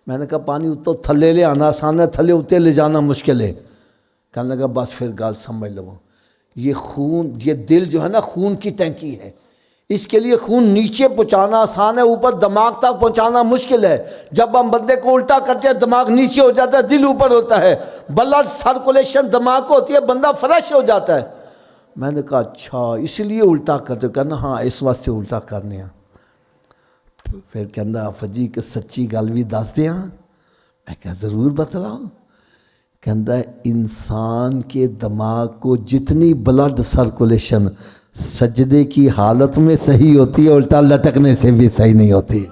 میں نے کہا پانی اتوں تھلے لے آنا آسان ہے، تھلے اتے لے جانا مشکل ہے۔ کہنے لگا بس پھر گل سمجھ لو، یہ خون، یہ دل جو ہے نا خون کی ٹینکی ہے، اس کے لیے خون نیچے پہنچانا آسان ہے، اوپر دماغ تک پہنچانا مشکل ہے۔ جب ہم بندے کو الٹا کرتے ہیں دماغ نیچے ہو جاتا ہے، دل اوپر ہوتا ہے، بلڈ سرکولیشن دماغ کو ہوتی ہے، بندہ فریش ہو جاتا ہے۔ میں نے کہا اچھا اس لیے الٹا کرتے ہو؟ کہنا ہاں اس واسطے الٹا کرنے ہیں۔ پھر کہنا حافظ جی کہ سچی گل بھی دس دیاں؟ میں کہا ضرور بتلاؤ۔ کہنا انسان کے دماغ کو جتنی بلڈ سرکولیشن سجدے کی حالت میں صحیح ہوتی ہے، الٹا لٹکنے سے بھی صحیح نہیں ہوتی۔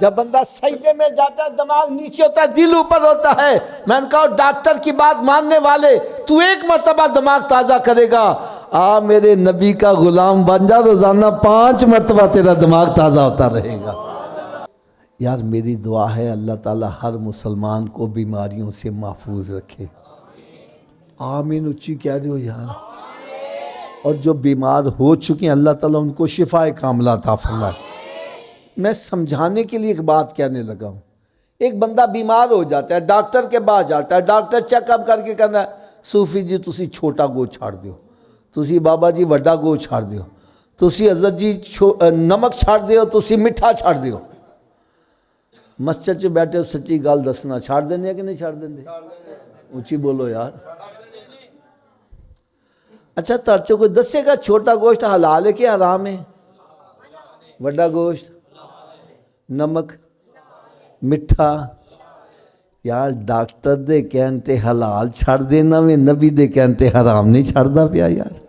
جب بندہ سجدے میں جاتا ہے دماغ نیچے ہوتا ہے، دل اوپر ہوتا ہے۔ میں نے کہا ڈاکٹر کی بات ماننے والے، تو ایک مرتبہ دماغ تازہ کرے گا، آ میرے نبی کا غلام بن جا، روزانہ 5 مرتبہ تیرا دماغ تازہ ہوتا رہے گا۔ یار میری دعا ہے اللہ تعالی ہر مسلمان کو بیماریوں سے محفوظ رکھے۔ آمین اچھی کہہ رہے ہو یار؟ اور جو بیمار ہو چکے ہیں اللہ تعالیٰ ان کو شفا کاملہ عطا فرمائے۔ میں سمجھانے کے لیے ایک بات کہنے لگا ہوں۔ ایک بندہ بیمار ہو جاتا ہے، ڈاکٹر کے پاس جاتا ہے، ڈاکٹر چیک اپ کر کے کہنا ہے صوفی جی تسی چھوٹا گو چھاڑ دیو، تسی بابا جی وڈا گو چھاڑ دیو، تسی حضرت جی نمک چھاڑ دیو، تسی میٹھا چھاڑ دیو۔ مسجد چ بیٹھے ہو سچی گل دسنا، چھاڑ دینے کہ نہیں چھاڑ دیندے؟ اونچی بولو یار۔ اچھا ترچو کوئی دسے گا چھوٹا گوشت حلال ہے کہ حرام ہے؟ وڈا گوشت، نمک، مٹھا؟ یار ڈاکٹر دے کہنتے حلال چھاڑ دینا میں، نبی دے کہنتے حرام نہیں چھاڑدا پیا یار۔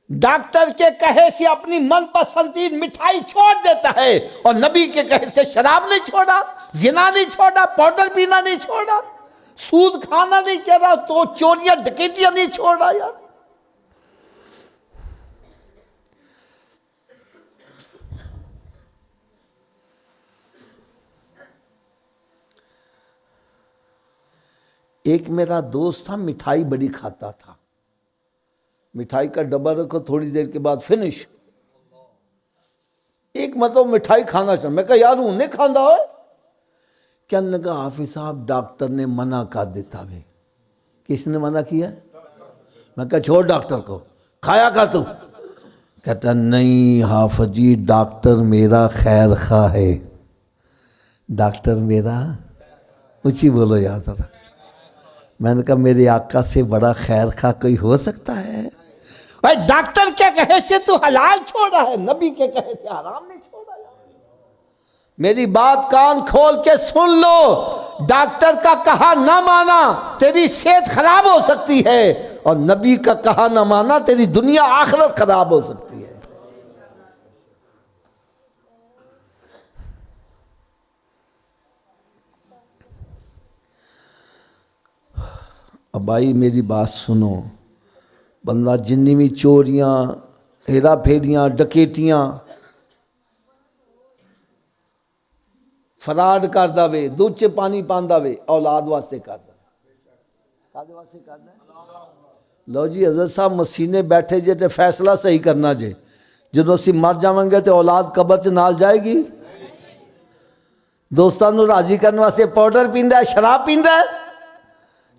ڈاکٹر کے کہے سے اپنی من پسندین مٹھائی چھوڑ دیتا ہے، اور نبی کے کہے سے شراب نہیں چھوڑا، زنا نہیں چھوڑا، پاؤڈر پینا نہیں چھوڑا، سود کھانا نہیں چھوڑا، تو چوریاں ڈکیتیاں نہیں چھوڑا یار۔ ایک میرا دوست تھا مٹھائی بڑی کھاتا تھا، مٹھائی کا ڈبہ رکھو تھوڑی دیر کے بعد فنش۔ ایک مطلب مٹھائی کھانا چاہتا، میں کہا یار انہیں کھاندہ ہوئے؟ کہنے لگا حافظ صاحب ڈاکٹر نے منع کر دیتا ہے۔ کس نے منع کیا؟ میں کہا چھوڑ ڈاکٹر کو، کھایا کر تو۔ کہتا نہیں حافظ جی ڈاکٹر میرا خیر خواہ ہے، ڈاکٹر میرا، اچھی بولو یار ذرا۔ میں نے کہا میرے آقا سے بڑا خیر خواہ کوئی ہو سکتا ہے؟ بھائی ڈاکٹر کے کہے سے تو حلال چھوڑا ہے، نبی کے کہے سے حرام نہیں چھوڑا یار۔ میری بات کان کھول کے سن لو، ڈاکٹر کا کہا نہ مانا تیری صحت خراب ہو سکتی ہے، اور نبی کا کہا نہ مانا تیری دنیا آخرت خراب ہو سکتی ہے۔ اب بھائی میری بات سنو، بندہ جنی بھی چوریاں، ہیرا پھیریاں، ڈکیتیاں، فراڈ کر دے، دودھ چ پانی پاندا وے، اولاد واسطے کر دے۔ کادے واسطے کر دے؟ لو جی حضرت صاحب مسینے بیٹھے جے تے فیصلہ صحیح کرنا جے، جدوں اسی مر جاواں گے تے اولاد قبر چ نال جائے گی؟ دوستاں نوں راضی کرنے واسطے پاؤڈر پیندا ہے، شراب پیندا ہے،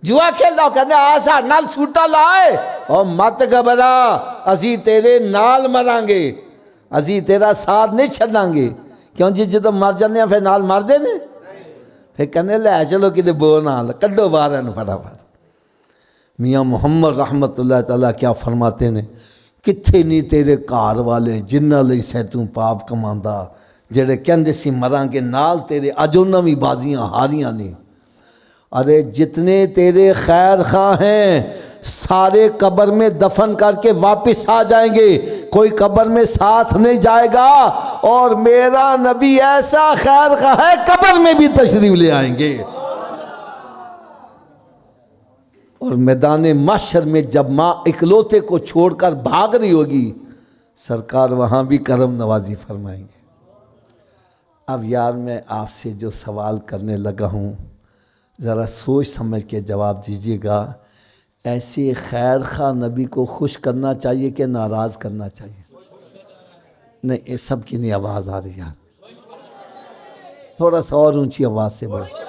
جوا کھیلدا، کہندے آ ساڈے نال سوٹا لائے، او مت گھبرا اسی تیرے نال مراں گے، اسی تیرا ساتھ نہیں چھڈاں گے، کیوں جی جدوں مر جاندے ہیں پھر نال مردے نے؟ پھر کہنے لے چلو کدے بو نال کڈو باہر فٹافٹ۔ میاں محمد رحمت اللہ تعالیٰ کیا فرماتے ہیں، کتھے نہیں تیرے گھر والے جنہاں لئی سے توں پاپ کماندا، جڑے کہندے سی مراں گے نال تیرے، اج انہاں وی بازیاں ہاریاں نے۔ ارے جتنے تیرے خیر خواہ ہیں سارے قبر میں دفن کر کے واپس آ جائیں گے، کوئی قبر میں ساتھ نہیں جائے گا، اور میرا نبی ایسا خیر خواہ ہے قبر میں بھی تشریف لے آئیں گے۔ اور میدان محشر میں جب ماں اکلوتے کو چھوڑ کر بھاگ رہی ہوگی، سرکار وہاں بھی کرم نوازی فرمائیں گے۔ اب یار میں آپ سے جو سوال کرنے لگا ہوں ذرا سوچ سمجھ کے جواب دیجیے گا، ایسے خیر خواہ نبی کو خوش کرنا چاہیے کہ ناراض کرنا چاہیے؟ نہیں، یہ سب کی نہیں آواز آ رہی یار، تھوڑا سا اور اونچی آواز سے بولو۔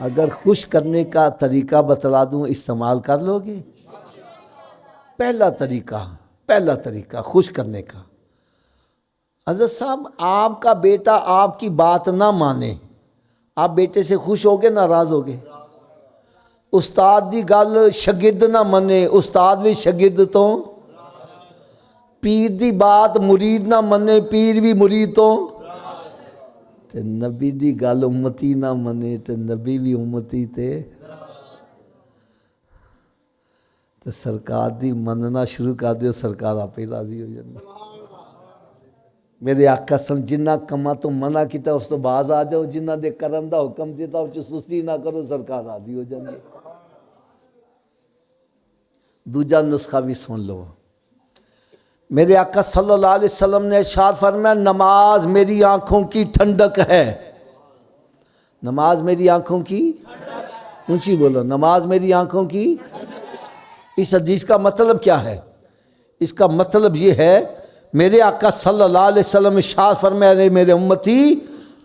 اگر خوش کرنے کا طریقہ بتلا دوں استعمال کر لو گے؟ پہلا طریقہ خوش کرنے کا، حضرت صاحب آپ کا بیٹا آپ کی بات نہ مانے، آپ بیٹے سے خوش ہوگے ناراض ہوگے؟ استاد دی گل شاگرد نہ منے، استاد بھی شاگرد تو، پیر دی بات مرید نہ منے، پیر بھی مرید تو، تے نبی دی گل امتی نہ منے تے نبی بھی امتی تے سرکار دی مننا شروع کر دیو، سرکار آپ ہی راضی ہو جائے۔ میرے آقا سن جنہ کما تو منع کیتا اس تو باز آ جاؤ، جنہ دے کرم دا حکم دیتا اس سستی نہ کرو، سرکار راضی ہو جائیں گے۔ دوجا نسخہ بھی سن لو، میرے آقا صلی اللہ علیہ وسلم نے ارشاد فرمایا نماز میری آنکھوں کی ٹھنڈک ہے، نماز میری آنکھوں کی، اونچی بولو، نماز میری آنکھوں کی۔ اس حدیث کا مطلب کیا ہے؟ اس کا مطلب یہ ہے میرے آقا صلی اللہ علیہ وسلم ارشاد فرمایا میرے امتی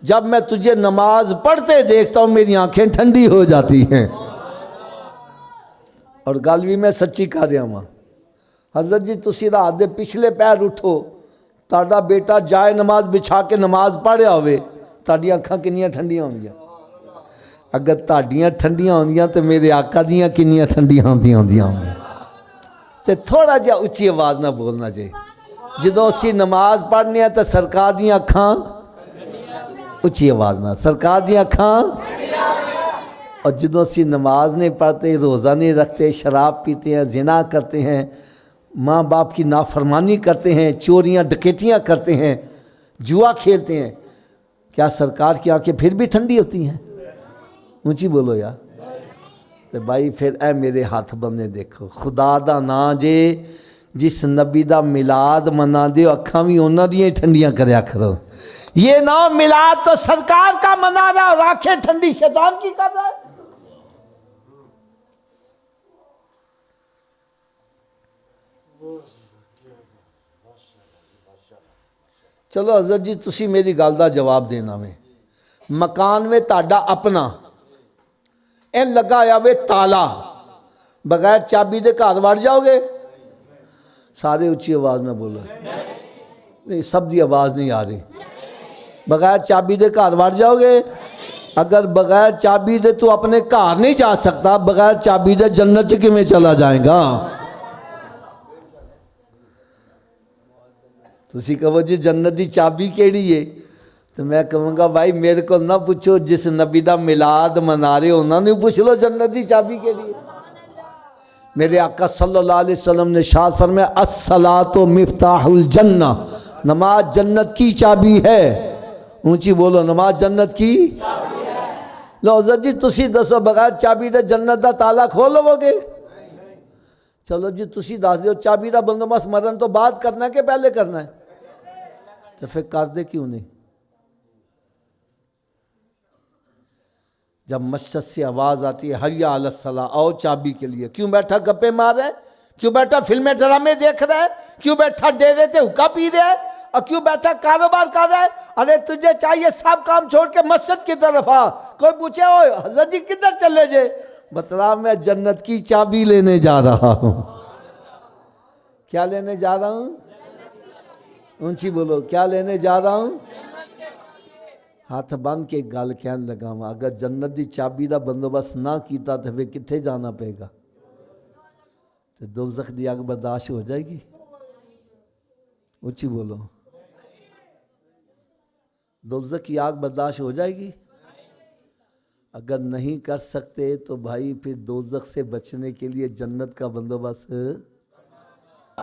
جب میں تجھے نماز پڑھتے دیکھتا ہوں میری آنکھیں ٹھنڈی ہو جاتی ہیں۔ اور گل بھی میں سچی کر رہا ہوں، حضرت جی تسی رات دے پچھلے پیر اٹھو، تاڑا بیٹا جائے نماز بچھا کے نماز پڑھیا ہوئے، تاڑی اکھاں کنیاں ٹھنڈیاں ہوں گیا؟ اگر تاڑیاں ٹھنڈیاں ہوں گیا تو میرے آقا دیاں کنیاں ٹھنڈیاں ہوں گیا؟ تے تھوڑا جا اچھی آواز نہ بولنا چاہیے، جدو اسی نماز پڑھنی ہے تو سرکار دیاں اکھاں، اچھی آواز نہ، سرکار دیاں اکھاں، اور جدو اسی نماز نہیں پڑھتے، روزہ نہیں رکھتے، شراب پیتے ہیں، زنا کرتے ہیں، ماں باپ کی نافرمانی کرتے ہیں، چوریاں ڈکیتیاں کرتے ہیں، جوا کھیلتے ہیں، کیا سرکار کی آنکھیں پھر بھی ٹھنڈی ہوتی ہیں؟ اونچی بولو یار۔ تو بھائی پھر اے میرے ہاتھ بندے دیکھو، خدا دا نا جے جس نبی دا میلاد منا دے اکھاں بھی انہاں دیاں ٹھنڈیاں کریا کرو، یہ نہ میلاد تو سرکار کا منا رہا اور آنکھیں ٹھنڈی شیطان کی کر رہا ہے۔ چلو حضرت جی تسی میری گل دا جواب دینا میں، مکان میں تاڑا اپنا این لگا یا وے تالا، بغیر چابی دے گھر وڑ جاؤ گے؟ سارے اچھی آواز نہ بولو، نہیں سب دی آواز نہیں آ رہی، بغیر چابی دے گھر وڑ جاؤ گے؟ اگر بغیر چابی دے تو اپنے گھر نہیں جا سکتا، بغیر چابی دے جنت چ کیویں چلا جائے گا؟ تسی کہو جی جنت دی چابی کیڑی ہے، تو میں کہوں گا بھائی میرے کو نہ پوچھو، جس نبی دا میلاد منا رہے ہو انہوں نے پوچھ لو جنت دی چابی کیڑی ہے۔ میرے آقا صلی اللہ علیہ وسلم نے ارشاد فرمایا الصلاۃ مفتاح الجنہ، نماز جنت کی چابی ہے، اونچی بولو، نماز جنت کی چابی ہے۔ لو حضرت جی تسی دسو بغیر چابی دے جنت دا تالا کھول لو گے؟ چلو جی تسی دس دیو چابی دا بندوبست مرن تو بعد کرنا ہے کہ پہلے کرنا ہے؟ تو پھر کر دے کیوں نہیں؟ جب مسجد سے آواز آتی ہے حیا علی الصلاۃ، آؤ چابی کے لیے، کیوں بیٹھا گپے مار رہا ہے؟ کیوں بیٹھا فلمیں ڈرامے دیکھ رہا ہے؟ کیوں بیٹھا ڈیرے تے حکا پی رہا ہے؟ اور کیوں بیٹھا کاروبار کر رہا ہے؟ ارے تجھے چاہیے سب کام چھوڑ کے مسجد کی طرف آ۔ کوئی پوچھے اوے حضرت جی کدھر چلے جے؟ بتلا میں جنت کی چابی لینے جا رہا ہوں۔ کیا لینے جا رہا ہوں؟ اونچی بولو، کیا لینے جا رہا ہوں؟ ہاتھ بن کے گل کہن لگا وا اگر جنت دی چابی دا بندوبست نہ کیتا تو پھر کتنے جانا پے گا؟ تو دوزخ دی اگ برداشت ہو جائے گی؟ اچھی بولو، دوزخ کی آگ برداشت ہو جائے گی؟ اگر نہیں کر سکتے تو بھائی پھر دوزخ سے بچنے کے لیے جنت کا بندوبست